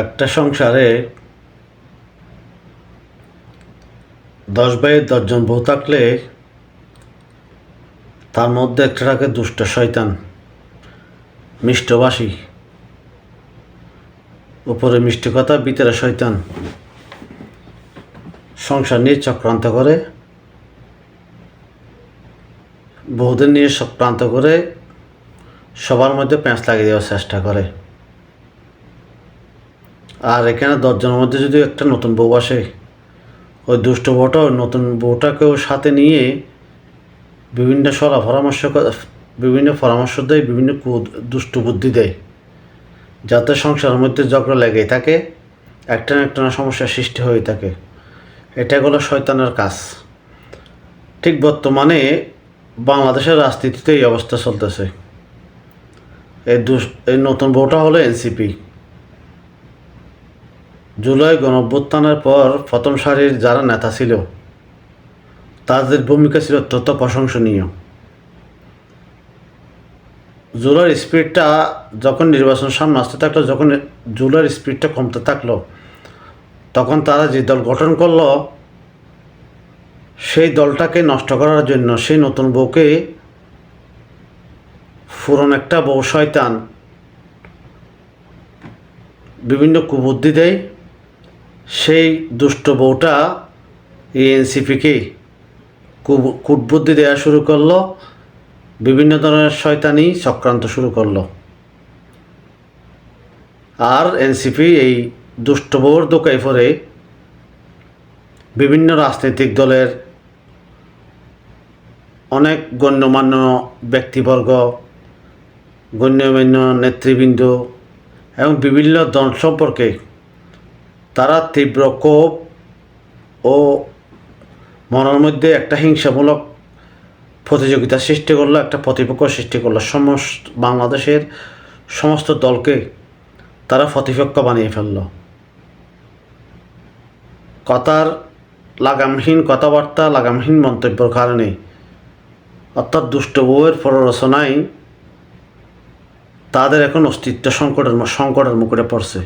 একটা সংসারে 10 ভাই 10 জন বউ থাকলে তার মধ্যে একটা থাকে দুষ্ট শয়তান, মিষ্টভাষী, উপরে মিষ্টি কথা ভিতরে শয়তান। সংসার নিয়ে চক্রান্ত করে, বউদের নিয়ে চক্রান্ত করে সবার মধ্যে প্যাঁচ লাগিয়ে দেওয়ার চেষ্টা করে। আর এখানে 10 জনের মধ্যে যদি একটা নতুন বউ আসে, ওই দুষ্ট বউটা ওই নতুন বউটাকেও সাথে নিয়ে বিভিন্ন বিভিন্ন পরামর্শ দেয়, বিভিন্ন দুষ্ট বুদ্ধি দেয়, যাতে সংসারের মধ্যে ঝগড়া লেগেই থাকে, একটা না একটা সমস্যার সৃষ্টি হয়ে থাকে। এটা হলো শয়তানের কাজ। ঠিক বর্তমানে বাংলাদেশের রাজনীতিতে এই অবস্থা চলতেছে। এই নতুন বউটা হলো এনসিপি। জুলাই গণঅভ্যুত্থানের পর প্রথম সারির যারা নেতা ছিল, তাদের ভূমিকা ছিল অত্যন্ত প্রশংসনীয়। জুলাইয়ের স্পিডটা যখন নির্বাচন সামনে আসতে থাকলো, যখন জুলাইয়ের স্পিডটা কমতে থাকলো, তখন তারা যে দল গঠন করলো, সেই দলটাকে নষ্ট করার জন্য সেই নতুন বউকে পুরনো একটা বউ শয়তান বিভিন্ন কুবুদ্ধি দেয়। সেই দুষ্ট বউটা এই এনসিপিকে কূটবুদ্ধি দেওয়া শুরু করলো, বিভিন্ন ধরনের শয়তানি চক্রান্ত শুরু করলো। আর এনসিপি এই দুষ্ট বউর দোকায় পড়ে বিভিন্ন রাজনৈতিক দলের অনেক গণ্যমান্য ব্যক্তিবর্গ, গণ্যমান্য নেতৃবৃন্দ এবং বিভিন্ন দল সম্পর্কে তারা তীব্র ক্ষোভ ও মনের মধ্যে একটা হিংসামূলক প্রতিযোগিতা সৃষ্টি করলো, একটা প্রতিপক্ষ সৃষ্টি করলো। বাংলাদেশের সমস্ত দলকে তারা প্রতিপক্ষ বানিয়ে ফেলল। কথার লাগামহীন কথাবার্তা, লাগামহীন মন্তব্যের কারণে, অর্থাৎ দুষ্ট বউয়ের প্ররোচনায় তাদের এখন অস্তিত্ব সংকটের মুখে পড়ছে।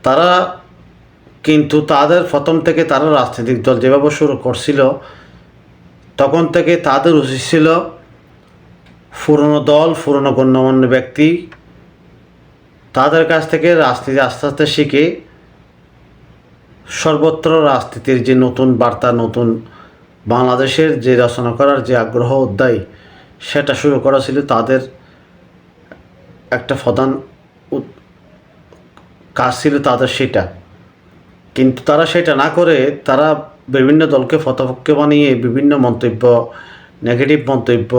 তারা কিন্তু তাদের প্রথম থেকে তারা রাজনৈতিক দল যেভাবে শুরু করছিল, তখন থেকে তাদের উচিত ছিল পুরনো দল, পুরনো গণ্যমান্য ব্যক্তি, তাদের কাছ থেকে রাজনীতি আস্তে আস্তে শিখে সর্বত্র রাজনীতির যে নতুন বার্তা, নতুন বাংলাদেশের যে রচনা করার যে আগ্রহ অধ্যায়, সেটা শুরু করা ছিল তাদের একটা প্রধান কাজ ছিল তাদের সেটা। কিন্তু তারা সেটা না করে তারা বিভিন্ন দলকে প্রতিপক্ষ বানিয়ে বিভিন্ন মন্তব্য, নেগেটিভ মন্তব্য,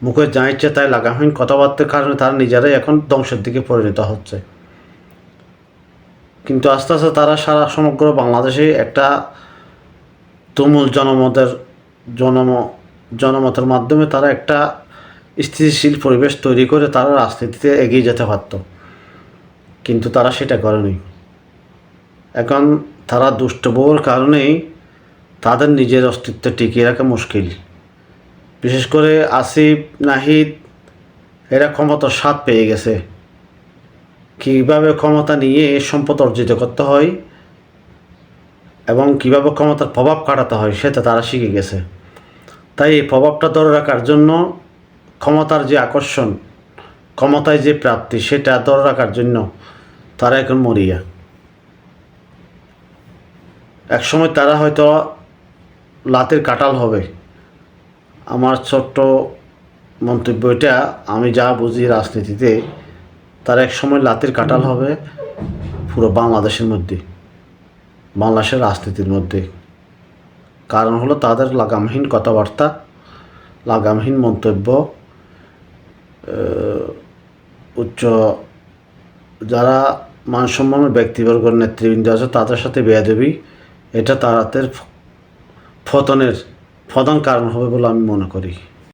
মুখে যা ইচ্ছে তাই লাগামহীন কথাবার্তার কারণে তারা নিজেরাই এখন ধ্বংসের দিকে পরিণত হচ্ছে। কিন্তু আস্তে আস্তে তারা সমগ্র বাংলাদেশে একটা তুমুল জনমতের মাধ্যমে তারা একটা স্থিতিশীল পরিবেশ তৈরি করে তারা রাজনীতিতে এগিয়ে যেতে পারত, কিন্তু তারা সেটা করেনি। এখন তারা দুষ্ট বউর কারণেই তাদের নিজের অস্তিত্ব টিকিয়ে রাখা মুশকিল। বিশেষ করে আসিফ, নাহিদ এরা ক্ষমতার স্বাদ পেয়ে গেছে। কীভাবে ক্ষমতা নিয়ে সম্পদ অর্জিত করতে হয় এবং কীভাবে ক্ষমতার প্রভাব কাটাতে হয় সেটা তারা শিখে গেছে। তাই এই প্রভাবটা ধরে রাখার জন্য, ক্ষমতার যে আকর্ষণ, ক্ষমতায় যে প্রাপ্তি, সেটা ধরে রাখার জন্য তারা এখন মরিয়া। একসময় তারা হয়তো লাতের কাঁঠাল হবে। আমার ছোট্ট মন্তব্য এটা, আমি যা বুঝি রাজনীতিতে, তারা একসময় লাতের কাঁঠাল হবে পুরো বাংলাদেশের মধ্যে, বাংলাদেশের রাজনীতির মধ্যে। কারণ হলো তাদের লাগামহীন কথাবার্তা, লাগামহীন মন্তব্য, উচ্চ যারা মানসম্মানের ব্যক্তিবর্গ, নেতৃবৃন্দ আছে তাদের সাথে বেয়াদবি, এটা তাদের পতনের প্রধান কারণ হবে বলে আমি মনে করি।